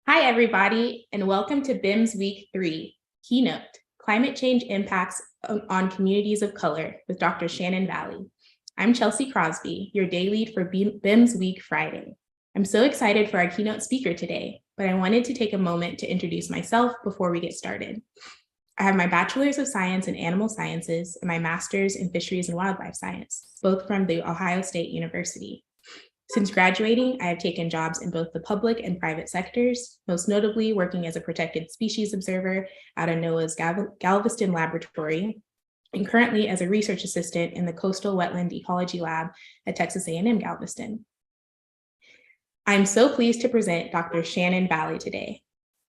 Hi, everybody, and welcome to BIM's Week 3, Keynote, Climate Change Impacts on Communities of Color with Dr. Shannon Valley. I'm Chelsea Crosby, your day lead for BIM's Week Friday. I'm so excited for our keynote speaker today, but I wanted to take a moment to introduce myself before we get started. I have my Bachelor's of Science in Animal Sciences and my Master's in Fisheries and Wildlife Science, both from the Ohio State University. Since graduating, I have taken jobs in both the public and private sectors, most notably working as a protected species observer out of NOAA's Galveston Laboratory, and currently as a research assistant in the Coastal Wetland Ecology Lab at Texas A&M Galveston. I'm so pleased to present Dr. Shannon Valley today.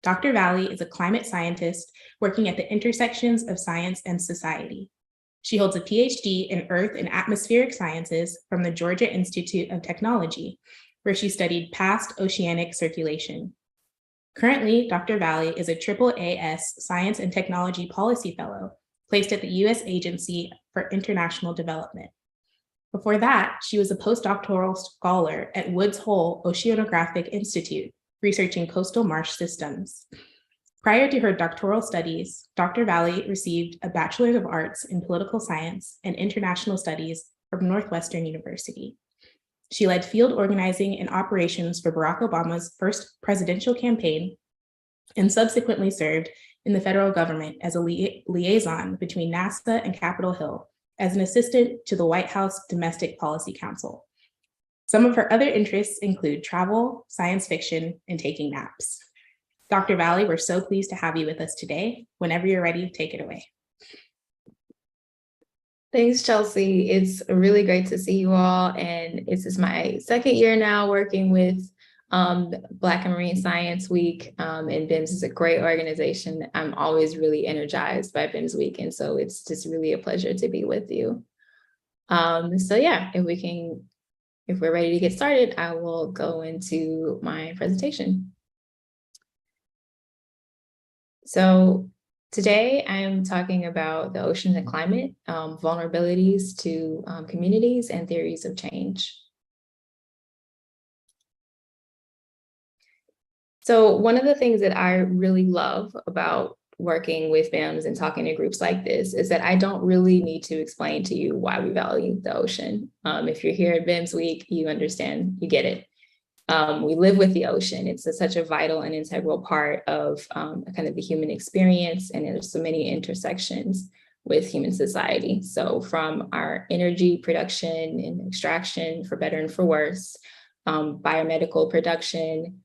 Dr. Valley is a climate scientist working at the intersections of science and society. She holds a PhD in Earth and Atmospheric Sciences from the Georgia Institute of Technology, where she studied past oceanic circulation. Currently, Dr. Valley is a AAAS Science and Technology Policy Fellow placed at the U.S. Agency for International Development. Before that, she was a postdoctoral scholar at Woods Hole Oceanographic Institute, researching coastal marsh systems. Prior to her doctoral studies, Dr. Valley received a Bachelor of Arts in Political Science and International Studies from Northwestern University. She led field organizing and operations for Barack Obama's first presidential campaign and subsequently served in the federal government as a liaison between NASA and Capitol Hill as an assistant to the White House Domestic Policy Council. Some of her other interests include travel, science fiction, and taking naps. Dr. Valley, we're so pleased to have you with us today. Whenever you're ready, take it away. Thanks, Chelsea. It's really great to see you all. And this is my second year now working with Black and Marine Science Week. And BIMS is a great organization. I'm always really energized by BIMS Week. And so it's just really a pleasure to be with you. So yeah, if we're ready to get started, I will go into my presentation. So today I'm talking about the oceans and climate, vulnerabilities to communities and theories of change. So one of the things that I really love about working with BIMS and talking to groups like this is that I don't really need to explain to you why we value the ocean. If you're here at BIMS Week, you understand, you get it. We live with the ocean. It's such a vital and integral part of kind of the human experience, and there's so many intersections with human society. So from our energy production and extraction, for better and for worse, biomedical production,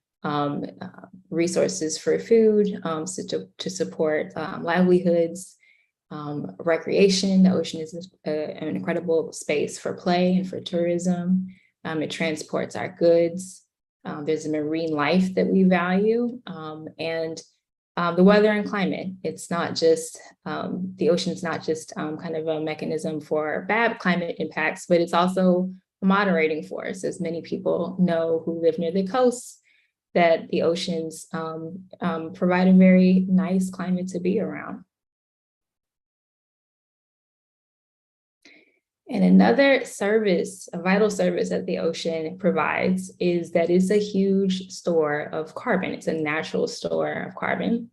resources for food, to support livelihoods, recreation. The ocean is an incredible space for play and for tourism. It transports our goods. There's a marine life that we value, and the weather and climate. It's not just, the ocean's not just kind of a mechanism for bad climate impacts, but it's also a moderating force. As many people know who live near the coast, that the oceans provide a very nice climate to be around. And another service, a vital service that the ocean provides, is that it's a huge store of carbon. It's a natural store of carbon.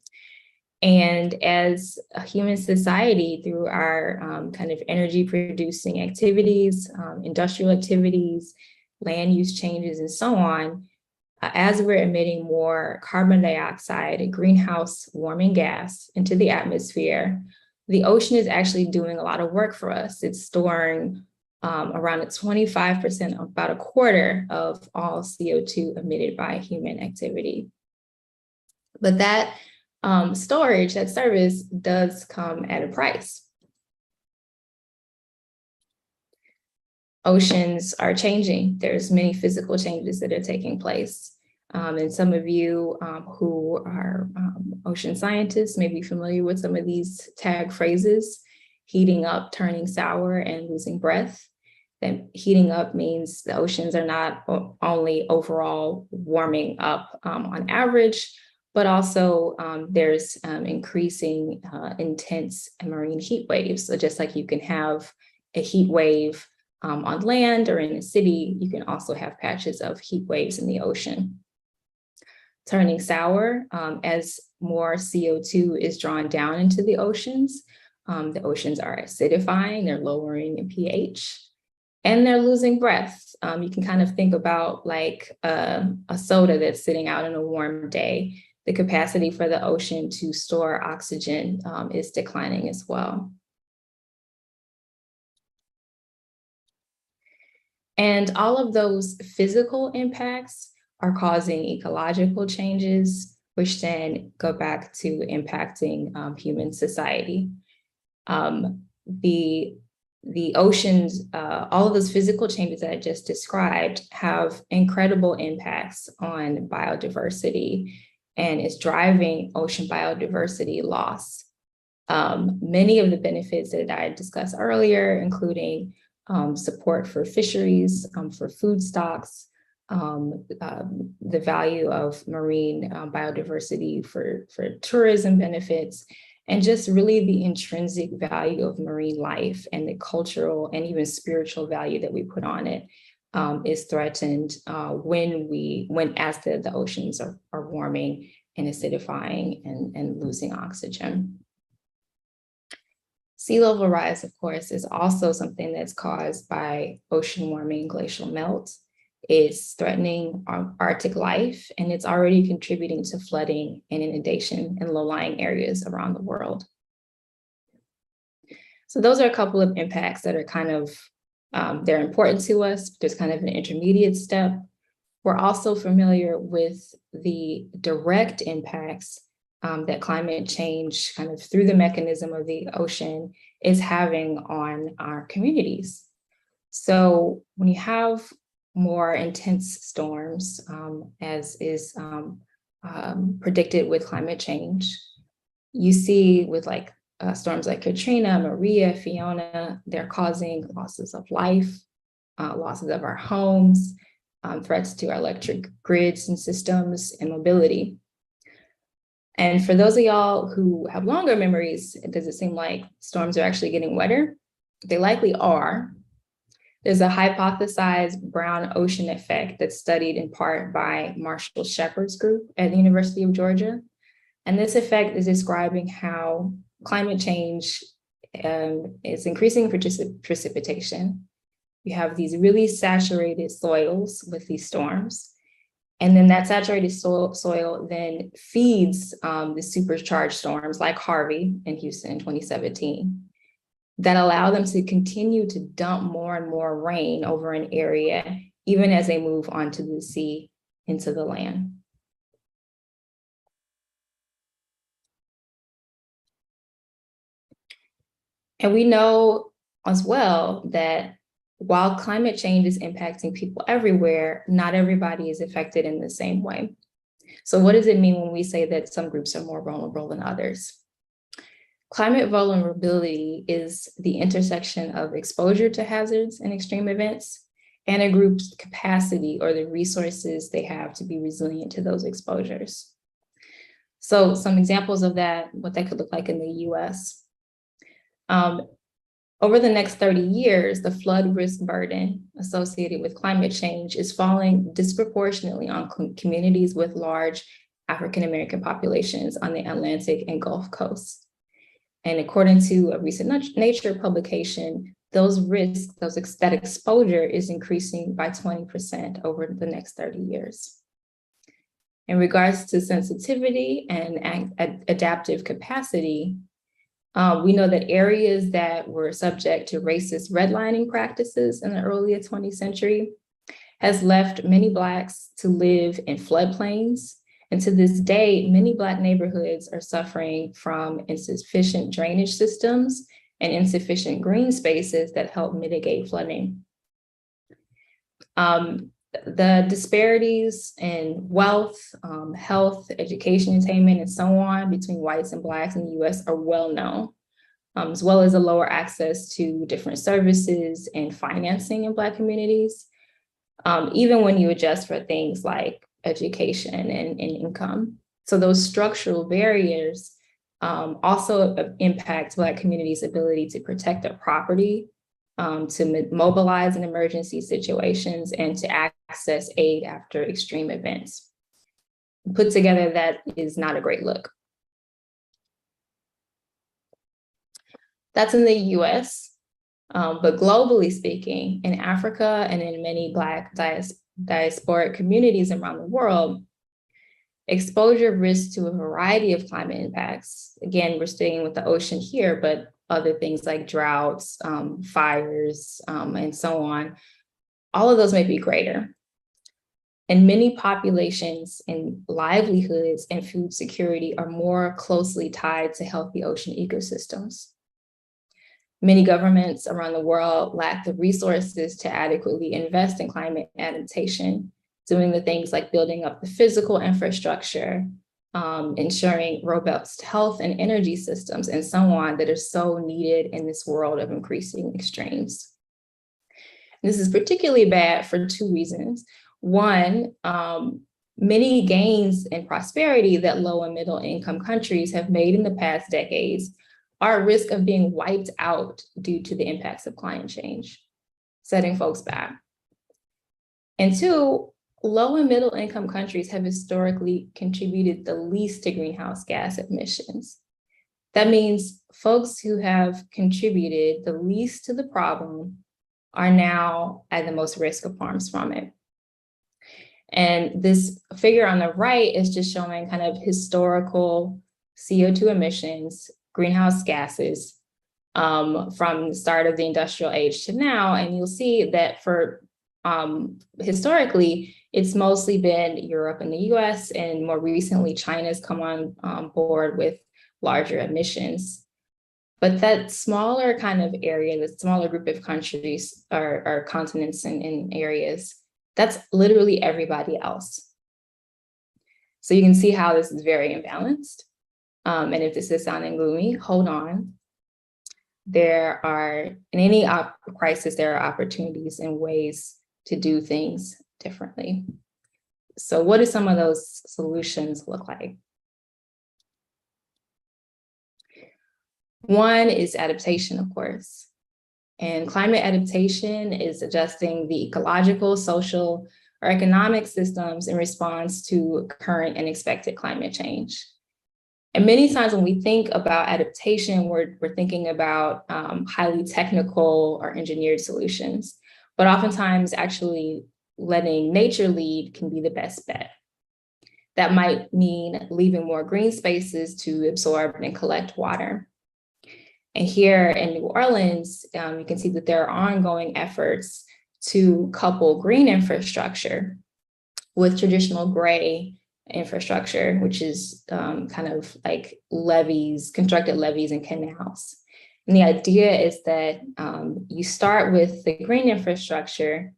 And as a human society, through our kind of energy producing activities, industrial activities, land use changes, and so on, as we're emitting more carbon dioxide, a greenhouse warming gas, into the atmosphere, the ocean is actually doing a lot of work for us. It's storing around 25%, about a quarter of all CO2 emitted by human activity. But that storage, that service, does come at a price. Oceans are changing. There's many physical changes that are taking place. And some of you who are ocean scientists may be familiar with some of these tag phrases: heating up, turning sour, and losing breath. And heating up means the oceans are not only overall warming up on average, but also there's increasing intense marine heat waves. So just like you can have a heat wave on land or in a city, you can also have patches of heat waves in the ocean. turning sour as more CO2 is drawn down into the oceans. The oceans are acidifying, they're lowering in pH, and they're losing breath. You can kind of think about like a soda that's sitting out on a warm day. The capacity for the ocean to store oxygen is declining as well. And all of those physical impacts are causing ecological changes, which then go back to impacting human society. The oceans, all of those physical changes that I just described have incredible impacts on biodiversity, and it's driving ocean biodiversity loss. Many of the benefits that I discussed earlier, including support for fisheries, for food stocks, the value of marine biodiversity for tourism benefits, and just really the intrinsic value of marine life and the cultural and even spiritual value that we put on it is threatened as the oceans are warming and acidifying and losing oxygen. Sea level rise, of course, is also something that's caused by ocean warming, glacial melt. It's threatening Arctic life, and it's already contributing to flooding and inundation in low-lying areas around the world. So those are a couple of impacts that are kind of, they're important to us. There's kind of an intermediate step. We're also familiar with the direct impacts that climate change, kind of through the mechanism of the ocean, is having on our communities. So when you have more intense storms, as is predicted with climate change, you see with like storms like Katrina, Maria, Fiona, they're causing losses of life, losses of our homes, threats to our electric grids and systems and mobility. And for those of y'all who have longer memories, does it seem like storms are actually getting wetter? They likely are. There's a hypothesized brown ocean effect that's studied in part by Marshall Shepard's group at the University of Georgia. And this effect is describing how climate change is increasing precipitation. You have these really saturated soils with these storms. And then that saturated soil then feeds the supercharged storms like Harvey in Houston in 2017 that allow them to continue to dump more and more rain over an area, even as they move onto the sea, into the land. And we know as well that while climate change is impacting people everywhere, not everybody is affected in the same way. So what does it mean when we say that some groups are more vulnerable than others? Climate vulnerability is the intersection of exposure to hazards and extreme events and a group's capacity or the resources they have to be resilient to those exposures. So some examples of that, what that could look like in the US. Over the next 30 years, the flood risk burden associated with climate change is falling disproportionately on communities with large African-American populations on the Atlantic and Gulf coasts. And according to a recent Nature publication, those risks, that exposure is increasing by 20% over the next 30 years. In regards to sensitivity and adaptive capacity, we know that areas that were subject to racist redlining practices in the early 20th century has left many Blacks to live in floodplains. And to this day, many Black neighborhoods are suffering from insufficient drainage systems and insufficient green spaces that help mitigate flooding. The disparities in wealth, health, education, attainment, and so on between whites and Blacks in the US are well known, as well as a lower access to different services and financing in Black communities, even when you adjust for things like education and income. So those structural barriers also impact Black communities' ability to protect their property, to mobilize in emergency situations, and to access aid after extreme events. put together, that is not a great look. That's in the US, but globally speaking, in Africa and in many Black diasporic communities around the world, exposure risks to a variety of climate impacts. Again, we're staying with the ocean here, but other things like droughts, fires, and so on, all of those may be greater. And many populations and livelihoods and food security are more closely tied to healthy ocean ecosystems. Many governments around the world lack the resources to adequately invest in climate adaptation, doing the things like building up the physical infrastructure, ensuring robust health and energy systems, and so on, that are so needed in this world of increasing extremes. This is particularly bad for two reasons. One, many gains in prosperity that low and middle income countries have made in the past decades are at risk of being wiped out due to the impacts of climate change, setting folks back. And two, low and middle income countries have historically contributed the least to greenhouse gas emissions. That means folks who have contributed the least to the problem are now at the most risk of harms from it. And this figure on the right is just showing kind of historical CO2 emissions, greenhouse gases, from the start of the industrial age to now. And you'll see that for historically, it's mostly been Europe and the US, and more recently, China's come on board with larger emissions. But that smaller kind of area, the smaller group of countries or continents and areas, that's literally everybody else. So you can see how this is very imbalanced. And if this is sounding gloomy, hold on. There are, in any crisis, there are opportunities and ways to do things differently. So what do some of those solutions look like? One is adaptation, of course. And climate adaptation is adjusting the ecological, social, or economic systems in response to current and expected climate change. And many times when we think about adaptation, we're thinking about highly technical or engineered solutions, but oftentimes actually letting nature lead can be the best bet. That might mean leaving more green spaces to absorb and collect water. And here in New Orleans, you can see that there are ongoing efforts to couple green infrastructure with traditional gray infrastructure, which is kind of like levees, constructed levees and canals. And the idea is that you start with the green infrastructure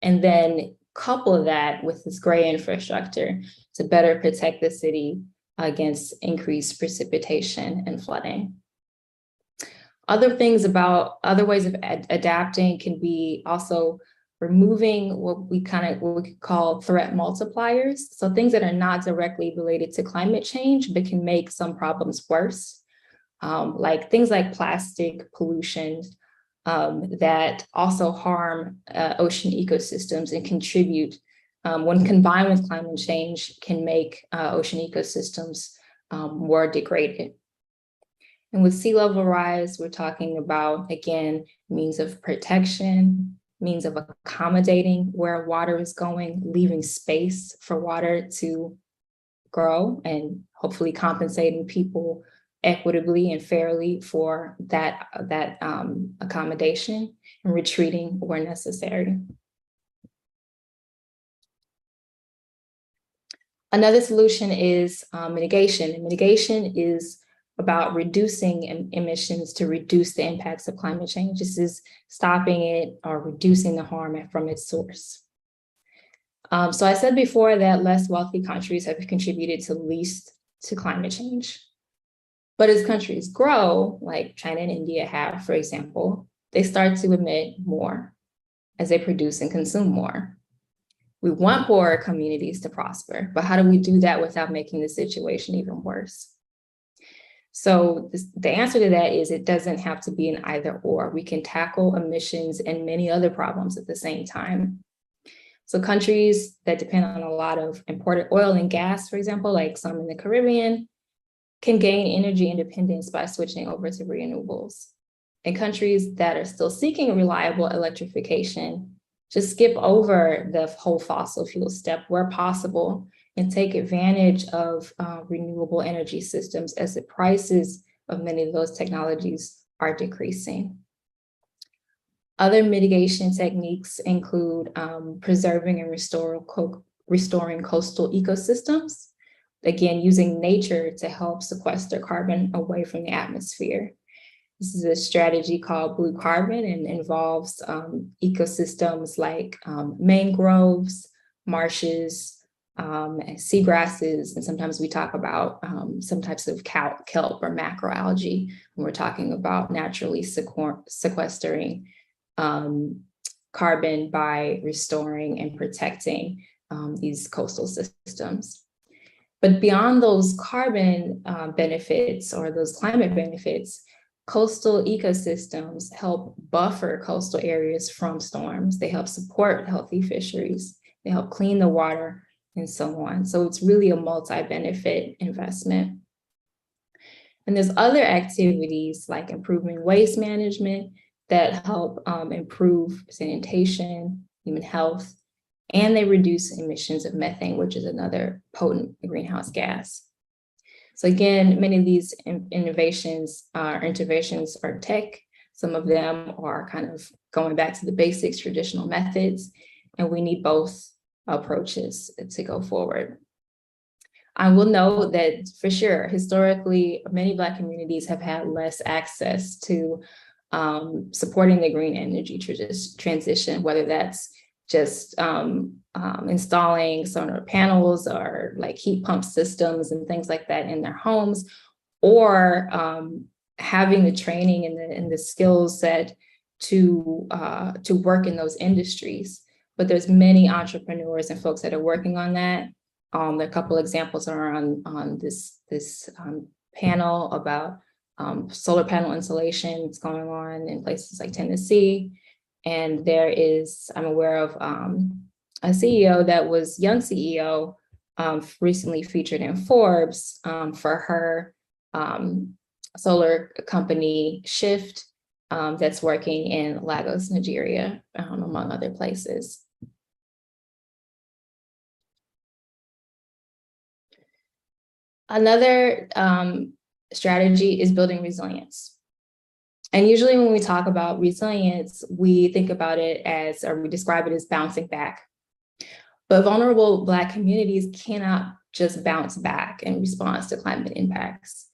and then couple that with this gray infrastructure to better protect the city against increased precipitation and flooding. Other ways of adapting can be also removing what we call threat multipliers. So things that are not directly related to climate change, but can make some problems worse. Like things like plastic pollution that also harm ocean ecosystems and contribute, when combined with climate change, can make ocean ecosystems more degraded. And with sea level rise, we're talking about, again, means of protection, means of accommodating where water is going, leaving space for water to grow, and hopefully compensating people equitably and fairly for that accommodation, and retreating where necessary. Another solution is mitigation. And mitigation is about reducing emissions to reduce the impacts of climate change. This is stopping it or reducing the harm from its source. So I said before that less wealthy countries have contributed to least to climate change. But as countries grow, like China and India have, for example, they start to emit more as they produce and consume more. We want poorer communities to prosper, but how do we do that without making the situation even worse? So the answer to that is it doesn't have to be an either or. We can tackle emissions and many other problems at the same time. So countries that depend on a lot of imported oil and gas, for example, like some in the Caribbean, can gain energy independence by switching over to renewables. And countries that are still seeking reliable electrification just skip over the whole fossil fuel step where possible and take advantage of renewable energy systems as the prices of many of those technologies are decreasing. Other mitigation techniques include preserving and restoring coastal ecosystems, again, using nature to help sequester carbon away from the atmosphere. This is a strategy called blue carbon and involves ecosystems like mangroves, marshes, seagrasses, and sometimes we talk about some types of kelp or macroalgae when we're talking about naturally sequestering carbon by restoring and protecting these coastal systems. But beyond those carbon benefits or those climate benefits, coastal ecosystems help buffer coastal areas from storms. They help support healthy fisheries. They help clean the water and so on. So it's really a multi-benefit investment. And there's other activities like improving waste management that help improve sanitation, human health, and they reduce emissions of methane, which is another potent greenhouse gas. So again, many of these interventions are tech. Some of them are kind of going back to the basics, traditional methods, and we need both approaches to go forward. I will note that for sure, historically, many Black communities have had less access to supporting the green energy transition, whether that's just installing solar panels or like heat pump systems and things like that in their homes, or having the training and the skill set to work in those industries. But there's many entrepreneurs and folks that are working on that. There are a couple examples are on this panel about solar panel installation that's going on in places like Tennessee. And there is, I'm aware of a CEO that was young CEO recently featured in Forbes for her solar company Shift that's working in Lagos, Nigeria, among other places. Another strategy is building resilience. And usually when we talk about resilience, we think about it as, or we describe it as bouncing back. But vulnerable Black communities cannot just bounce back in response to climate impacts.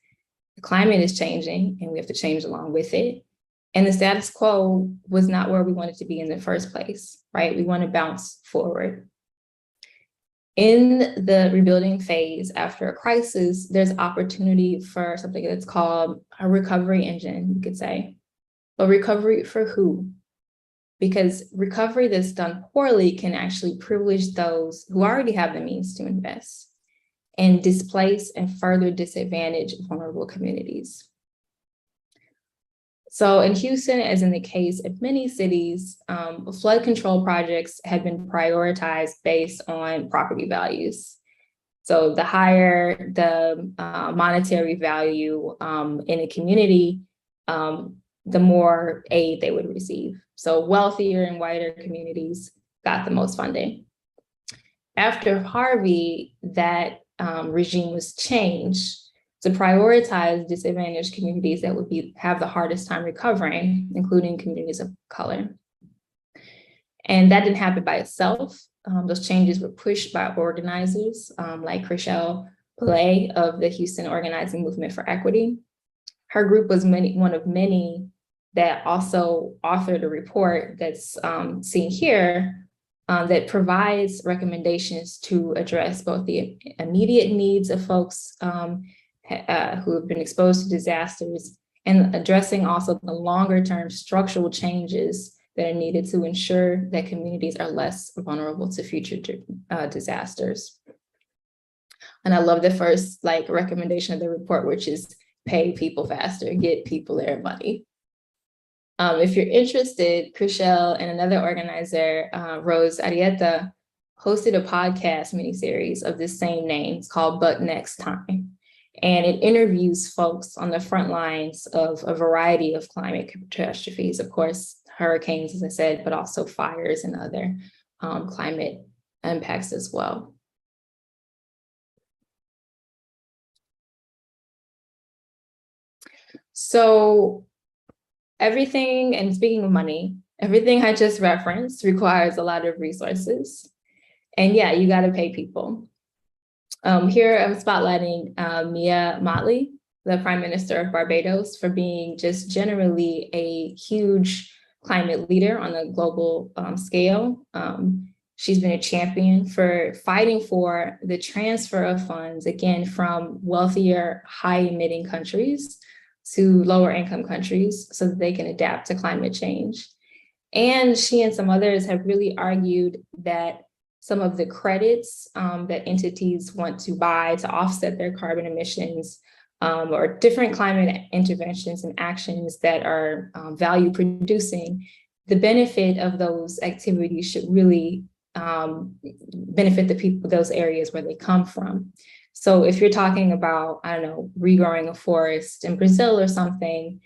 The climate is changing and we have to change along with it. And the status quo was not where we wanted to be in the first place, right? We want to bounce forward. In the rebuilding phase after a crisis, there's opportunity for something that's called a recovery engine, you could say. But recovery for who? Because recovery that's done poorly can actually privilege those who already have the means to invest and displace and further disadvantage vulnerable communities. So in Houston, as in the case of many cities, flood control projects have been prioritized based on property values. So the higher the monetary value in a community, the more aid they would receive. So wealthier and whiter communities got the most funding. After Harvey, that regime was changed to prioritize disadvantaged communities that would have the hardest time recovering, including communities of color. And that didn't happen by itself. Those changes were pushed by organizers like Chriselle Pillay of the Houston Organizing Movement for Equity. Her group was one of many that also authored a report that's seen here that provides recommendations to address both the immediate needs of folks who have been exposed to disasters, and addressing also the longer term structural changes that are needed to ensure that communities are less vulnerable to future disasters. And I love the first recommendation of the report, which is pay people faster, get people their money. If you're interested, Chriselle and another organizer, Rose Arieta, hosted a podcast miniseries of the same name. It's called But Next Time. And it interviews folks on the front lines of a variety of climate catastrophes, of course, hurricanes, as I said, but also fires and other climate impacts as well. So everything, and speaking of money, everything I just referenced requires a lot of resources. And yeah, you got to pay people. Here I'm spotlighting Mia Mottley, the Prime Minister of Barbados, for being just generally a huge climate leader on a global scale. She's been a champion for fighting for the transfer of funds, again, from wealthier, high-emitting countries to lower income countries so that they can adapt to climate change. And she and some others have really argued that some of the credits that entities want to buy to offset their carbon emissions or different climate interventions and actions that are value producing, the benefit of those activities should really benefit the people, those areas where they come from. So if you're talking about, I don't know, regrowing a forest in Brazil or something,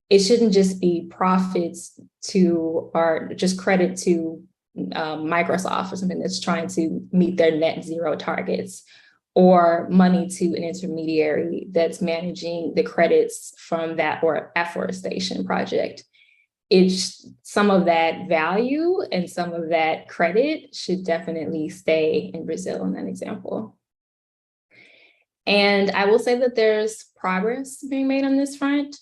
it shouldn't just be profits to, or just credit to Microsoft or something that's trying to meet their net zero targets, or money to an intermediary that's managing the credits from that or afforestation project. It's some of that value and some of that credit should definitely stay in Brazil in that example. And I will say that there's progress being made on this front.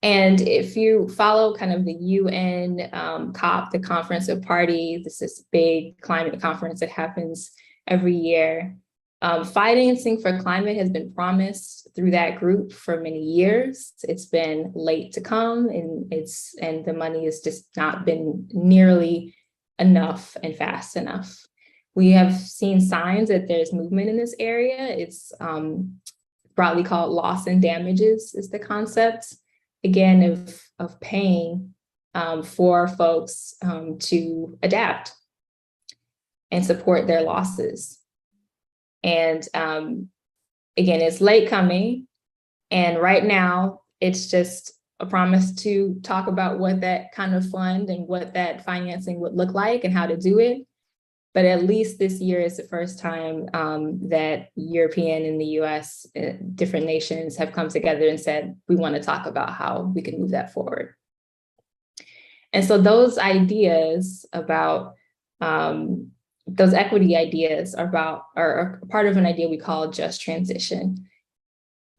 And if you follow kind of the UN COP, the Conference of Parties, this is a big climate conference that happens every year. Financing for climate has been promised through that group for many years. It's been late to come, and the money has just not been nearly enough and fast enough. We have seen signs that there's movement in this area. It's broadly called loss and damages is the concept, again, of paying for folks to adapt and support their losses. And again, it's late coming. And right now, it's just a promise to talk about what that kind of fund and what that financing would look like and how to do it. But at least this year is the first time that European and the US, different nations have come together and said, we want to talk about how we can move that forward. And so those ideas about, those equity ideas are part of an idea we call just transition.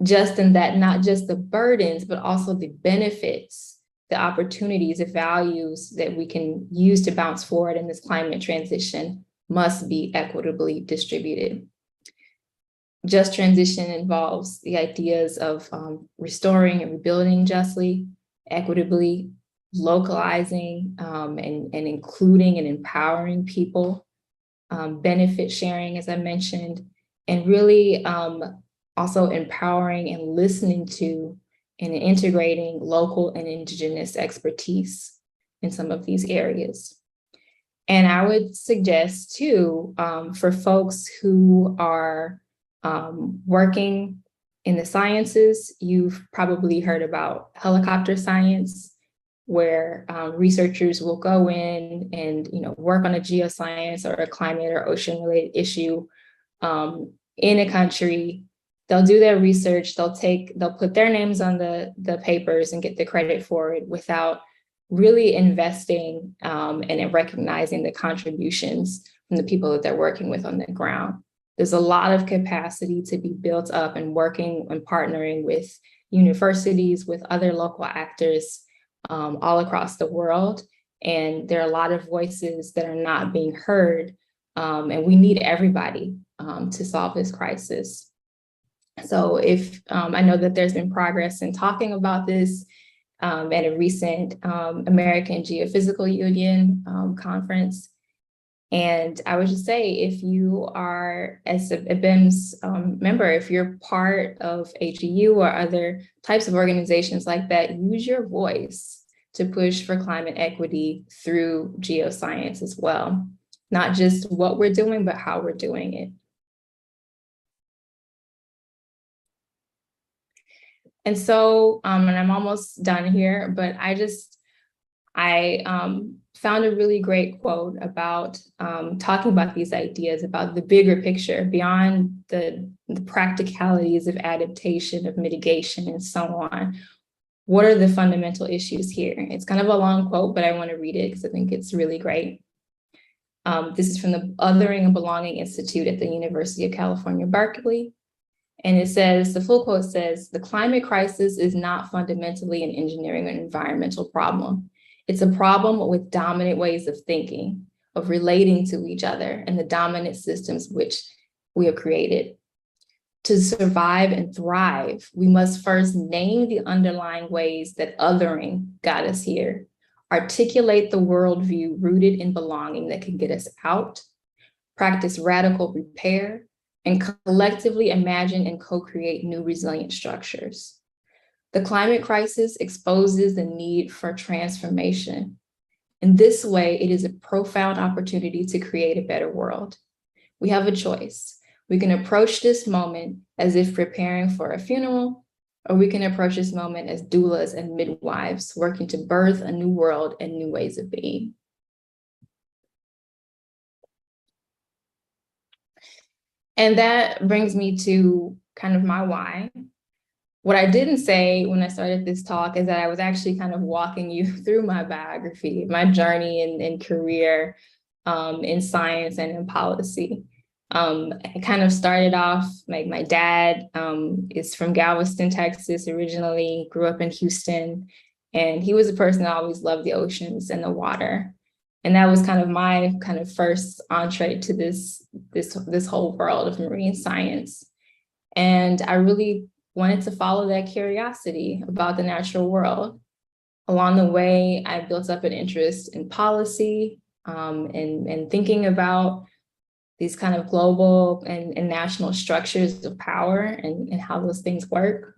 Just in that, not just the burdens, but also the benefits, the opportunities, the values that we can use to bounce forward in this climate transition must be equitably distributed. Just transition involves the ideas of restoring and rebuilding justly, equitably, localizing and including and empowering people, benefit sharing, as I mentioned, and really also empowering and listening to and integrating local and indigenous expertise in some of these areas. And I would suggest too, for folks who are working in the sciences, you've probably heard about helicopter science, where researchers will go in and work on a geoscience or a climate or ocean related issue in a country. They'll do their research, they'll put their names on the papers and get the credit for it without really investing and recognizing the contributions from the people that they're working with on the ground. There's a lot of capacity to be built up and working and partnering with universities, with other local actors all across the world. And there are a lot of voices that are not being heard. And we need everybody to solve this crisis. So if I know that there's been progress in talking about this at a recent American Geophysical Union conference. And I would just say, if you are, as a BIMS member, if you're part of HEU or other types of organizations like that, use your voice to push for climate equity through geoscience as well. not just what we're doing, but how we're doing it. And so, and I'm almost done here, but I found a really great quote about talking about these ideas, about the bigger picture, beyond the practicalities of adaptation, of mitigation, and so on. What are the fundamental issues here? It's kind of a long quote, but I want to read it because I think it's really great. This is from the Othering and Belonging Institute at the University of California, Berkeley. And it says, the full quote says, "The climate crisis is not fundamentally an engineering or environmental problem. It's a problem with dominant ways of thinking, of relating to each other, and the dominant systems which we have created. To survive and thrive, we must first name the underlying ways that othering got us here, articulate the worldview rooted in belonging that can get us out, practice radical repair, and collectively imagine and co-create new resilient structures. The climate crisis exposes the need for transformation. In this way, it is a profound opportunity to create a better world. We have a choice. We can approach this moment as if preparing for a funeral, or we can approach this moment as doulas and midwives working to birth a new world and new ways of being." And that brings me to kind of my why. What I didn't say when I started this talk is that I was actually kind of walking you through my biography, my journey and career in science and in policy. I kind of started off, like my dad is from Galveston, Texas, originally, grew up in Houston, and he was a person that always loved the oceans and the water. And that was kind of my kind of first entree to this whole world of marine science. And I really wanted to follow that curiosity about the natural world. Along the way, I built up an interest in policy and thinking about these kind of global and national structures of power and how those things work.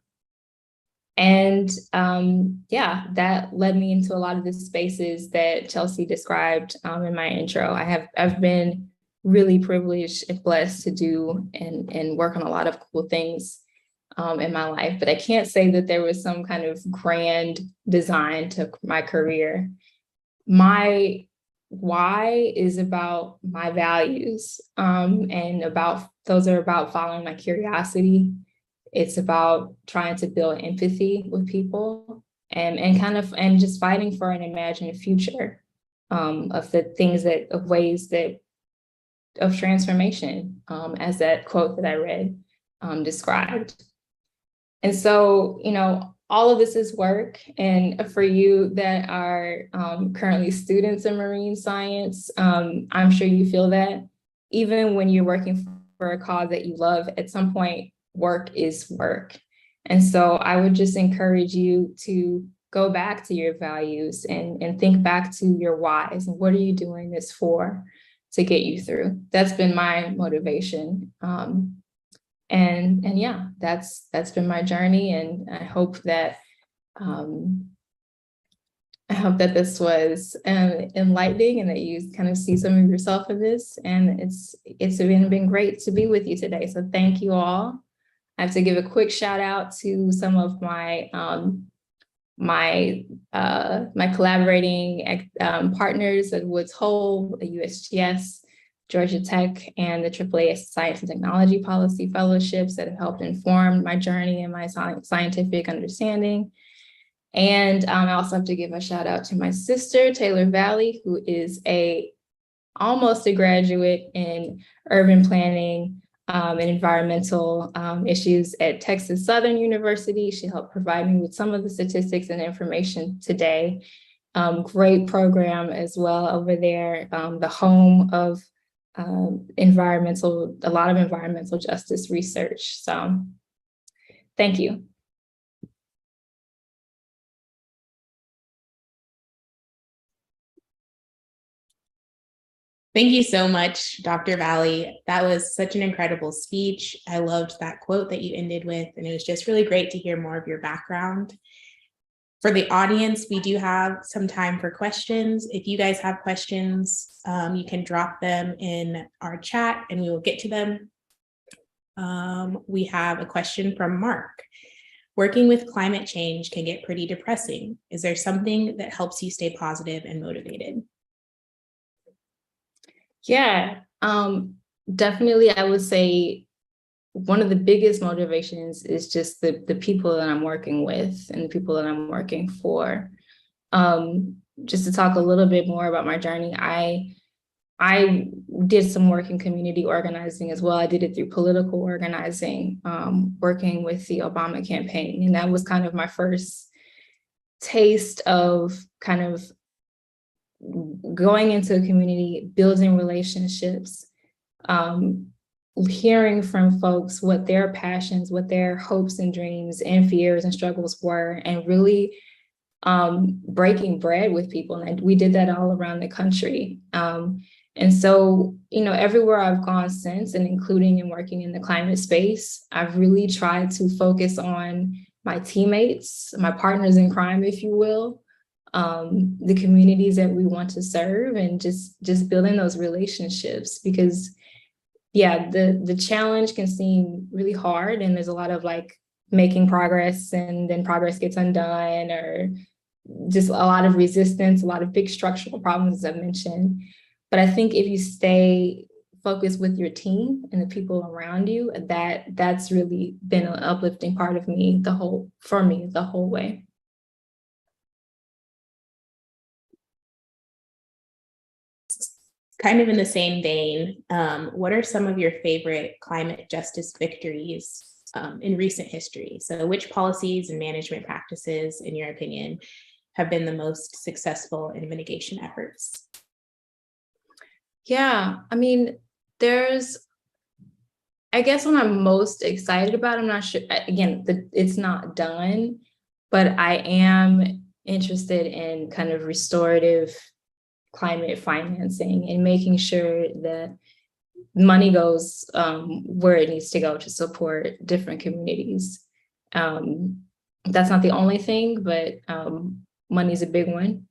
And yeah, that led me into a lot of the spaces that Chelsea described in my intro. I've been really privileged and blessed to do and work on a lot of cool things in my life, but I can't say that there was some kind of grand design to my career. My why is about my values and about those are about following my curiosity. It's about trying to build empathy with people and just fighting for an imagined future of the things of ways of transformation, as that quote that I read described. And so, all of this is work. And for you that are currently students in marine science, I'm sure you feel that even when you're working for a cause that you love, at some point, work is work. And so I would just encourage you to go back to your values and think back to your whys and what are you doing this for to get you through. That's been my motivation. And yeah, that's been my journey. And I hope that this was enlightening and that you kind of see some of yourself in this. And it's been great to be with you today. So thank you all. I have to give a quick shout out to some of my my collaborating partners at Woods Hole, the USGS, Georgia Tech, and the AAA Science and Technology Policy Fellowships that have helped inform my journey and my scientific understanding. And I also have to give a shout out to my sister, Taylor Valley, who is almost a graduate in urban planning and environmental issues at Texas Southern University. She helped provide me with some of the statistics and information today. Great program as well over there, the home of a lot of environmental justice research. So thank you. Thank you so much, Dr. Valley. That was such an incredible speech. I loved that quote that you ended with, and it was just really great to hear more of your background. For the audience, we do have some time for questions. If you guys have questions, you can drop them in our chat and we will get to them. We have a question from Mark. Working with climate change can get pretty depressing. Is there something that helps you stay positive and motivated? Yeah, definitely. I would say one of the biggest motivations is just the people that I'm working with and the people that I'm working for. Just to talk a little bit more about my journey, I did some work in community organizing as well. I did it through political organizing, working with the Obama campaign. And that was kind of my first taste of kind of going into a community, building relationships, hearing from folks what their passions, what their hopes and dreams and fears and struggles were, and really breaking bread with people. And we did that all around the country. And so, everywhere I've gone since, and including in working in the climate space, I've really tried to focus on my teammates, my partners in crime, if you will, the communities that we want to serve, and just building those relationships. Because the challenge can seem really hard, and there's a lot of making progress and then progress gets undone, or just a lot of resistance, a lot of big structural problems, as I mentioned. But I think if you stay focused with your team and the people around you, that's really been an uplifting part of me the whole way. Kind of in the same vein, what are some of your favorite climate justice victories in recent history? So which policies and management practices, in your opinion, have been the most successful in mitigation efforts? Yeah, I mean, I guess what I'm most excited about, I'm not sure, again, it's not done, but I am interested in kind of restorative climate financing and making sure that money goes where it needs to go to support different communities. That's not the only thing, but money is a big one.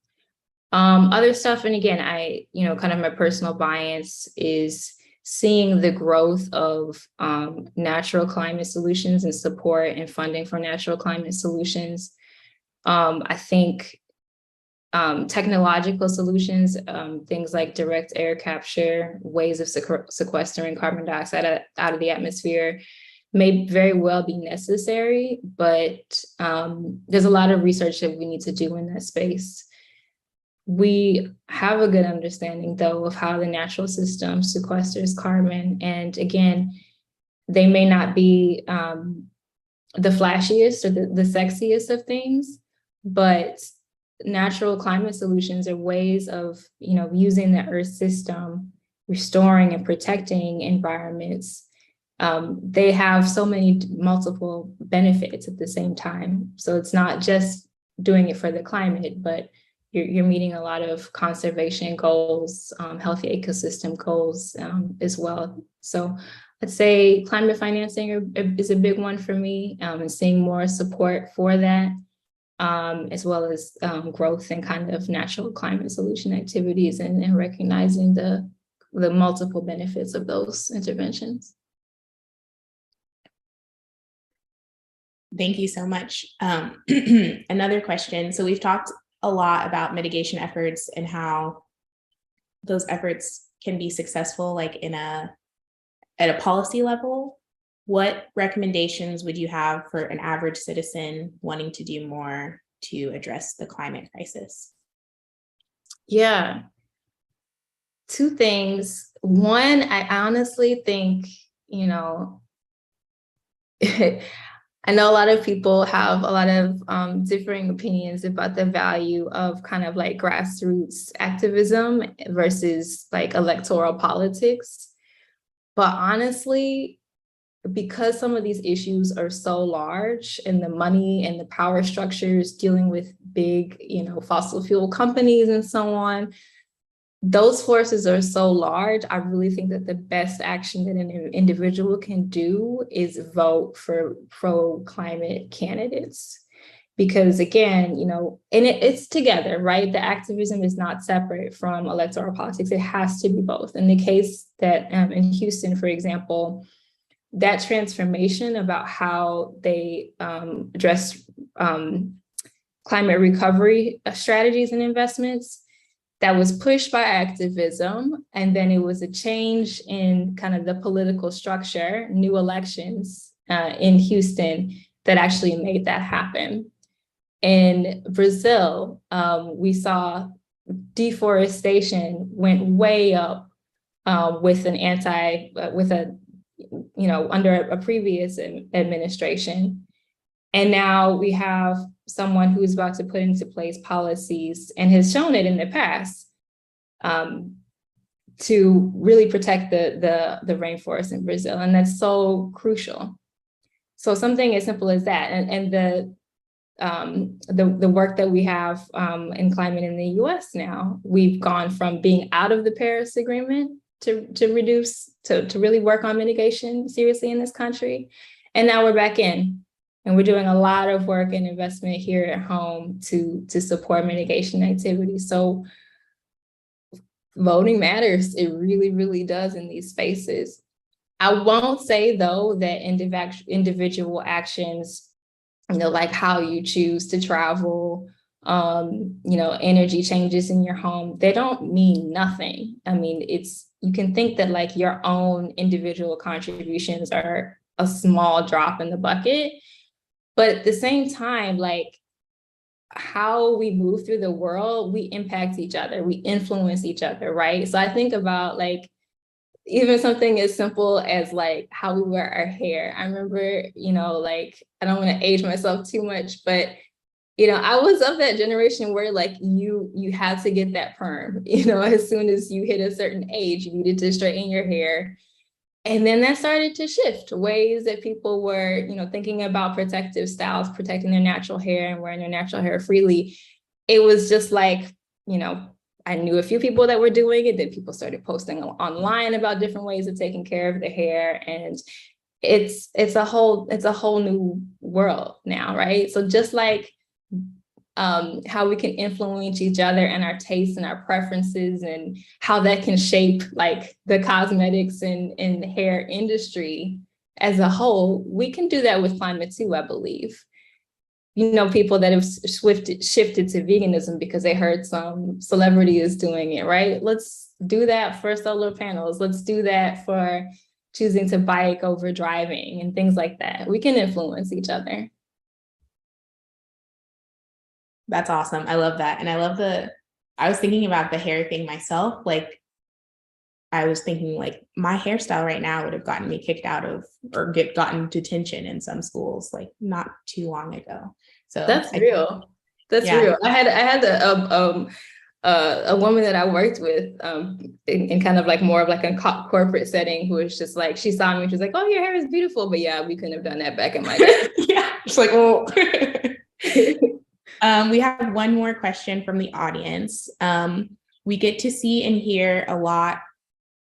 Other stuff, and again, kind of my personal bias is seeing the growth of natural climate solutions and support and funding for natural climate solutions. I think technological solutions, things like direct air capture, ways of sequestering carbon dioxide out of the atmosphere may very well be necessary, but there's a lot of research that we need to do in that space. We have a good understanding, though, of how the natural system sequesters carbon. And again, they may not be the flashiest or the sexiest of things, but natural climate solutions are ways of, using the Earth system, restoring and protecting environments. They have so many multiple benefits at the same time. So it's not just doing it for the climate, but you're meeting a lot of conservation goals, healthy ecosystem goals as well. So I'd say climate financing is a big one for me, and seeing more support for that, as well as growth in kind of natural climate solution activities, and recognizing the multiple benefits of those interventions. Thank you so much. Another question. So we've talked a lot about mitigation efforts and how those efforts can be successful, at a policy level. What recommendations would you have for an average citizen wanting to do more to address the climate crisis? Yeah. Two things. One, I honestly think, I know a lot of people have a lot of differing opinions about the value of kind of grassroots activism versus electoral politics. But honestly, because some of these issues are so large, and the money and the power structures dealing with big, fossil fuel companies and so on, those forces are so large. I really think that the best action that an individual can do is vote for pro-climate candidates, Because again, and it's together, right? The activism is not separate from electoral politics. It has to be both. In the case that in Houston, for example, that transformation about how they address climate recovery strategies and investments, that was pushed by activism. And then it was a change in kind of the political structure, new elections in Houston that actually made that happen. In Brazil, we saw deforestation went way up with under a previous administration. And now we have someone who's about to put into place policies and has shown it in the past to really protect the rainforest in Brazil. And that's so crucial. So something as simple as that, and the work that we have in climate in the US now, we've gone from being out of the Paris Agreement to really work on mitigation seriously in this country. And now we're back in, and we're doing a lot of work and investment here at home to support mitigation activities. So voting matters. It really, really does in these spaces. I won't say, though, that individual actions, like how you choose to travel, energy changes in your home, they don't mean nothing. I mean, you can think that like your own individual contributions are a small drop in the bucket, but at the same time, like how we move through the world, we impact each other, we influence each other, right? So I think about like even something as simple as like how we wear our hair. I remember, like, I don't want to age myself too much, but, I was of that generation where like you had to get that perm, as soon as you hit a certain age, you needed to straighten your hair. And then that started to shift ways that people were, thinking about protective styles, protecting their natural hair and wearing their natural hair freely. It was just like, I knew a few people that were doing it. Then people started posting online about different ways of taking care of their hair. And it's a whole new world now, right? So just like how we can influence each other and our tastes and our preferences and how that can shape like the cosmetics and hair industry as a whole, we can do that with climate too, I believe. People that have shifted to veganism because they heard some celebrity is doing it, right? Let's do that for solar panels. Let's do that for choosing to bike over driving and things like that. We can influence each other. That's awesome. I love that. And I was thinking about the hair thing myself. Like, I was thinking like my hairstyle right now would have gotten me kicked out of or gotten detention in some schools like not too long ago. So that's real. That's real. I had a woman that I worked with in kind of like more of like a corporate setting who was just like, she saw me and she was like, oh, your hair is beautiful. But yeah, we couldn't have done that back in my day. Yeah. It's like, well, we have one more question from the audience. We get to see and hear a lot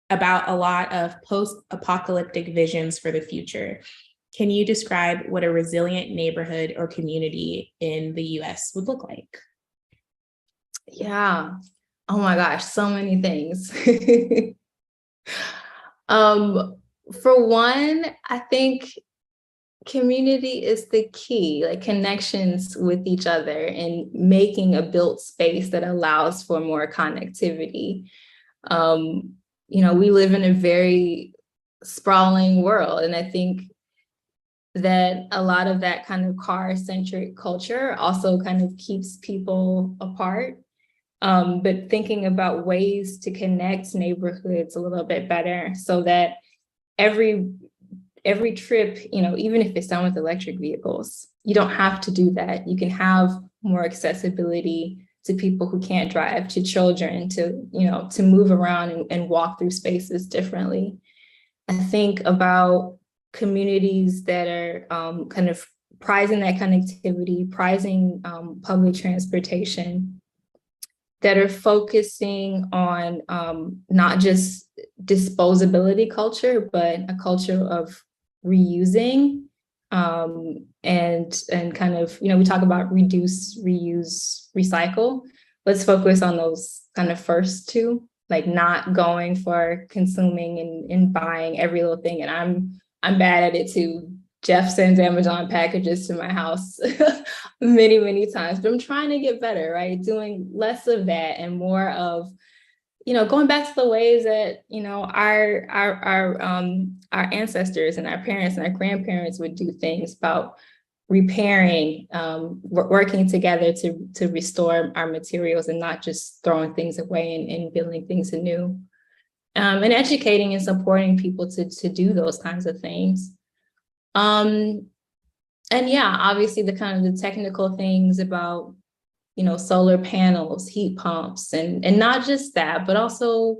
of post-apocalyptic visions for the future. Can you describe what a resilient neighborhood or community in the US would look like? Yeah. Oh my gosh, so many things. For one, I think community is the key, like connections with each other and making a built space that allows for more connectivity. We live in a very sprawling world, and I think that a lot of that kind of car-centric culture also kind of keeps people apart. But thinking about ways to connect neighborhoods a little bit better so that every trip, even if it's done with electric vehicles, you don't have to do that. You can have more accessibility to people who can't drive, to children, to move around and walk through spaces differently. I think about communities that are kind of prizing that connectivity, prizing public transportation, that are focusing on not just disposability culture, but a culture of reusing, and kind of, we talk about reduce, reuse, recycle. Let's focus on those kind of first two, like not going for consuming and buying every little thing. And I'm bad at it too. Jeff sends Amazon packages to my house many, many times, but I'm trying to get better, right? Doing less of that and more of, going back to the ways that, our ancestors and our parents and our grandparents would do things about repairing, working together to restore our materials and not just throwing things away and building things anew. And educating and supporting people to do those kinds of things. And yeah, obviously the kind of the technical things about, solar panels, heat pumps, and not just that, but also,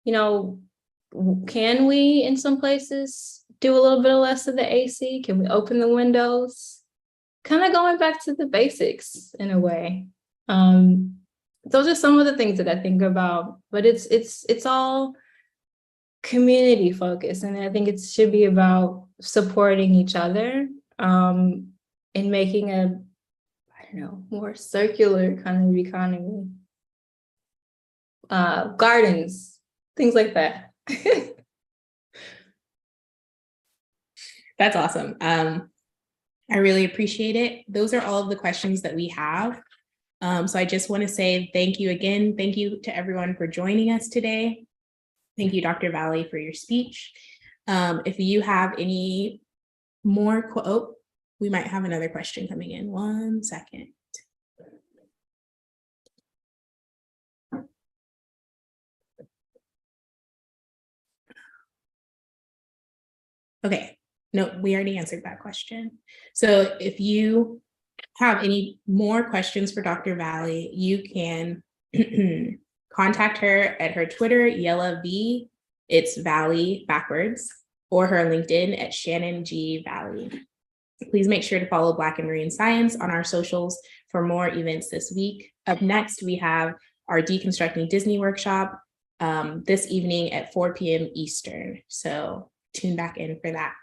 can we in some places do a little bit less of the AC? Can we open the windows? Kind of going back to the basics in a way. Those are some of the things that I think about, but it's all community focused, and I think it should be about supporting each other, and making a, more circular kind of economy. Gardens, things like that. That's awesome. I really appreciate it. Those are all of the questions that we have. So I just want to say thank you again. Thank you to everyone for joining us today. Thank you, Dr. Valley, for your speech. If you have any more, we might have another question coming in. 1 second. Okay, no, we already answered that question. So if you have any more questions for Dr. Valley, you can contact her at her Twitter, Yella V, it's Valley backwards, or her LinkedIn at Shannon G. Valley. Please make sure to follow Black and Marine Science on our socials for more events this week. Up next, we have our Deconstructing Disney workshop this evening at 4 p.m. Eastern. So tune back in for that.